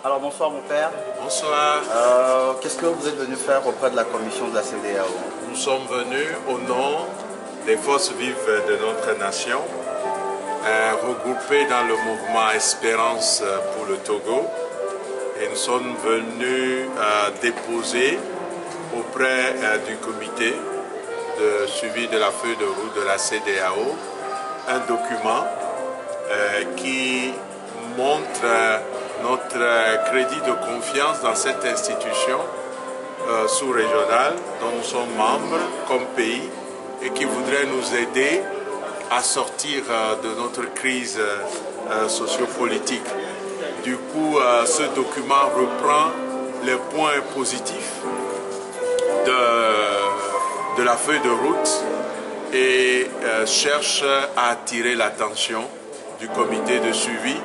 Alors bonsoir mon père. Bonsoir. Qu'est-ce que vous êtes venu faire auprès de la commission de la CEDEAO? Nous sommes venus au nom des forces vives de notre nation, regroupées dans le mouvement Espérance pour le Togo. Et nous sommes venus déposer auprès du comité de suivi de la feuille de route de la CEDEAO un document qui montre notre crédit de confiance dans cette institution sous-régionale dont nous sommes membres comme pays et qui voudrait nous aider à sortir de notre crise sociopolitique. Du coup, ce document reprend les points positifs de la feuille de route et cherche à attirer l'attention du comité de suivi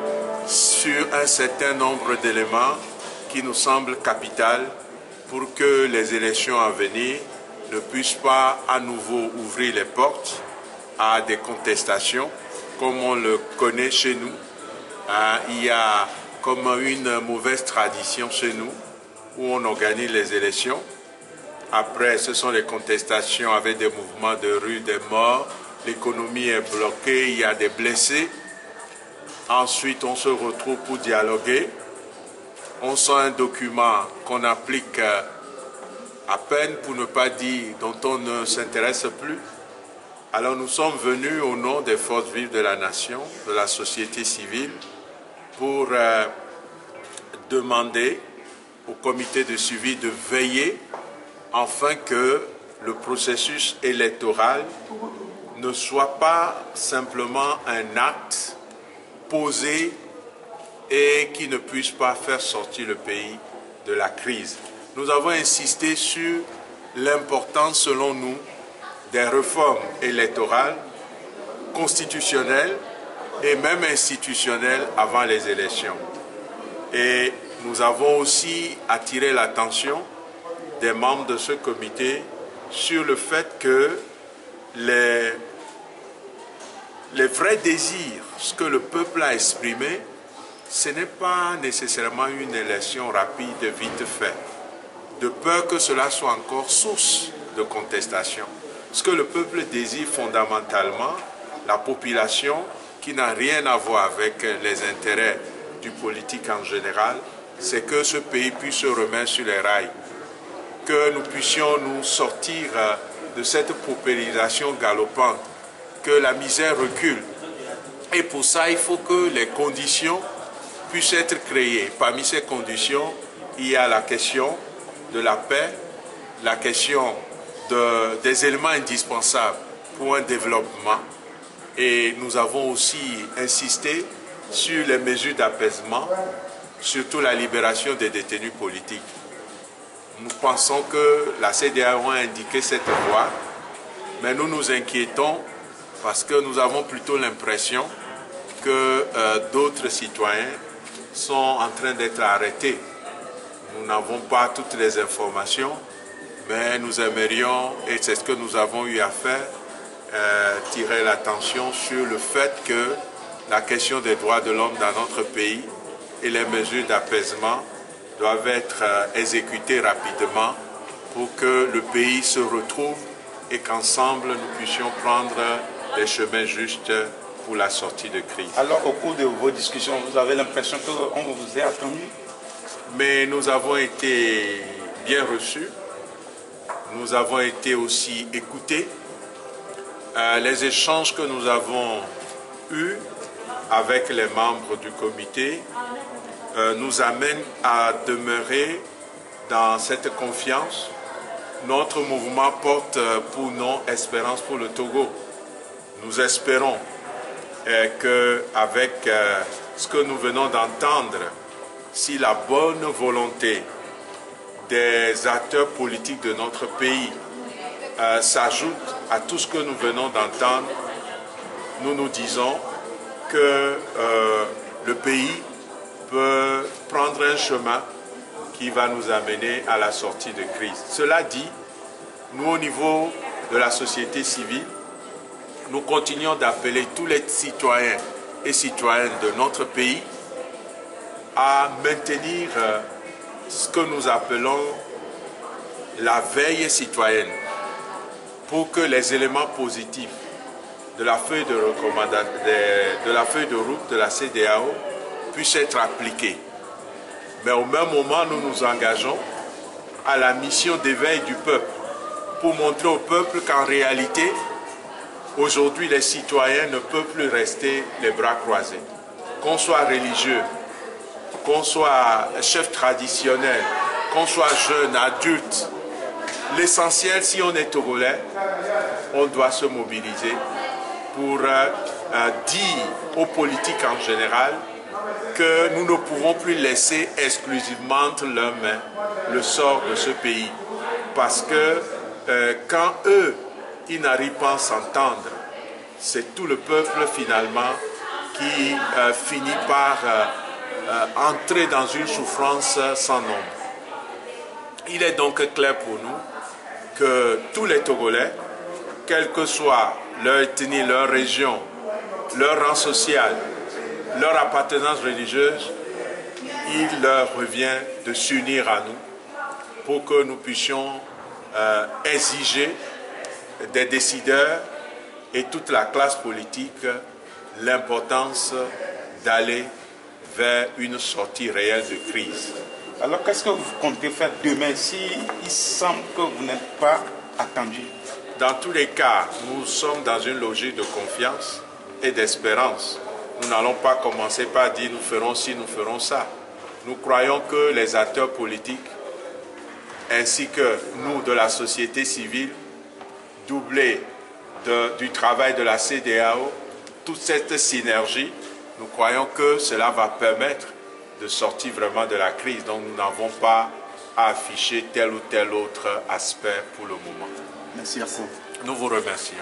sur un certain nombre d'éléments qui nous semblent capitaux pour que les élections à venir ne puissent pas à nouveau ouvrir les portes à des contestations comme on le connaît chez nous. Il y a comme une mauvaise tradition chez nous où on organise les élections. Après, ce sont les contestations avec des mouvements de rue, des morts, l'économie est bloquée, il y a des blessés. Ensuite, on se retrouve pour dialoguer. On sort un document qu'on applique à peine, pour ne pas dire dont on ne s'intéresse plus. Alors nous sommes venus au nom des forces vives de la nation, de la société civile, pour demander au comité de suivi de veiller afin que le processus électoral ne soit pas simplement un acte posé et qui ne puisse pas faire sortir le pays de la crise. Nous avons insisté sur l'importance, selon nous, des réformes électorales, constitutionnelles et même institutionnelles avant les élections. Et nous avons aussi attiré l'attention des membres de ce comité sur le fait que les vrais désirs, ce que le peuple a exprimé, ce n'est pas nécessairement une élection rapide, vite fait, de peur que cela soit encore source de contestation. Ce que le peuple désire fondamentalement, la population, qui n'a rien à voir avec les intérêts du politique en général, c'est que ce pays puisse se remettre sur les rails, que nous puissions nous sortir de cette paupérisation galopante, que la misère recule. Et pour ça, il faut que les conditions puissent être créées. Parmi ces conditions, il y a la question de la paix, la question des éléments indispensables pour un développement. Et nous avons aussi insisté sur les mesures d'apaisement, surtout la libération des détenus politiques. Nous pensons que la CEDEAO a indiqué cette voie, mais nous nous inquiétons parce que nous avons plutôt l'impression que d'autres citoyens sont en train d'être arrêtés. Nous n'avons pas toutes les informations, mais nous aimerions, et c'est ce que nous avons eu à faire, tirer l'attention sur le fait que la question des droits de l'homme dans notre pays et les mesures d'apaisement doivent être exécutées rapidement pour que le pays se retrouve et qu'ensemble nous puissions prendre les chemins justes pour la sortie de crise. Alors au cours de vos discussions, vous avez l'impression qu'on vous ait attendu? Mais nous avons été bien reçus, nous avons été aussi écoutés. Les échanges que nous avons eus avec les membres du comité nous amènent à demeurer dans cette confiance. Notre mouvement porte pour nom Espérance pour le Togo. Nous espérons qu'avec ce que nous venons d'entendre, si la bonne volonté des acteurs politiques de notre pays s'ajoute à tout ce que nous venons d'entendre, nous nous disons que le pays peut prendre un chemin qui va nous amener à la sortie de crise. Cela dit, nous au niveau de la société civile, nous continuons d'appeler tous les citoyens et citoyennes de notre pays à maintenir ce que nous appelons la veille citoyenne pour que les éléments positifs de la feuille de route de la CEDEAO puissent être appliqués. Mais au même moment, nous nous engageons à la mission d'éveil du peuple pour montrer au peuple qu'en réalité, aujourd'hui, les citoyens ne peuvent plus rester les bras croisés. Qu'on soit religieux, qu'on soit chef traditionnel, qu'on soit jeune, adulte, l'essentiel, si on est togolais, on doit se mobiliser pour dire aux politiques en général que nous ne pouvons plus laisser exclusivement entre leurs mains le sort de ce pays. Parce que quand eux, ils n'arrivent pas à s'entendre, c'est tout le peuple finalement qui finit par entrer dans une souffrance sans nombre. Il est donc clair pour nous que tous les Togolais, quelle que soit leur ethnie, leur région, leur rang social, leur appartenance religieuse, il leur revient de s'unir à nous pour que nous puissions exiger des décideurs et toute la classe politique l'importance d'aller vers une sortie réelle de crise. Alors qu'est-ce que vous comptez faire demain si il semble que vous n'êtes pas attendu? Dans tous les cas, nous sommes dans une logique de confiance et d'espérance. Nous n'allons pas commencer par dire nous ferons ci, nous ferons ça. Nous croyons que les acteurs politiques ainsi que nous de la société civile, doublés du travail de la CEDEAO, toute cette synergie, nous croyons que cela va permettre de sortir vraiment de la crise. Donc nous n'avons pas à afficher tel ou tel autre aspect pour le moment. Merci à vous. Nous vous remercions.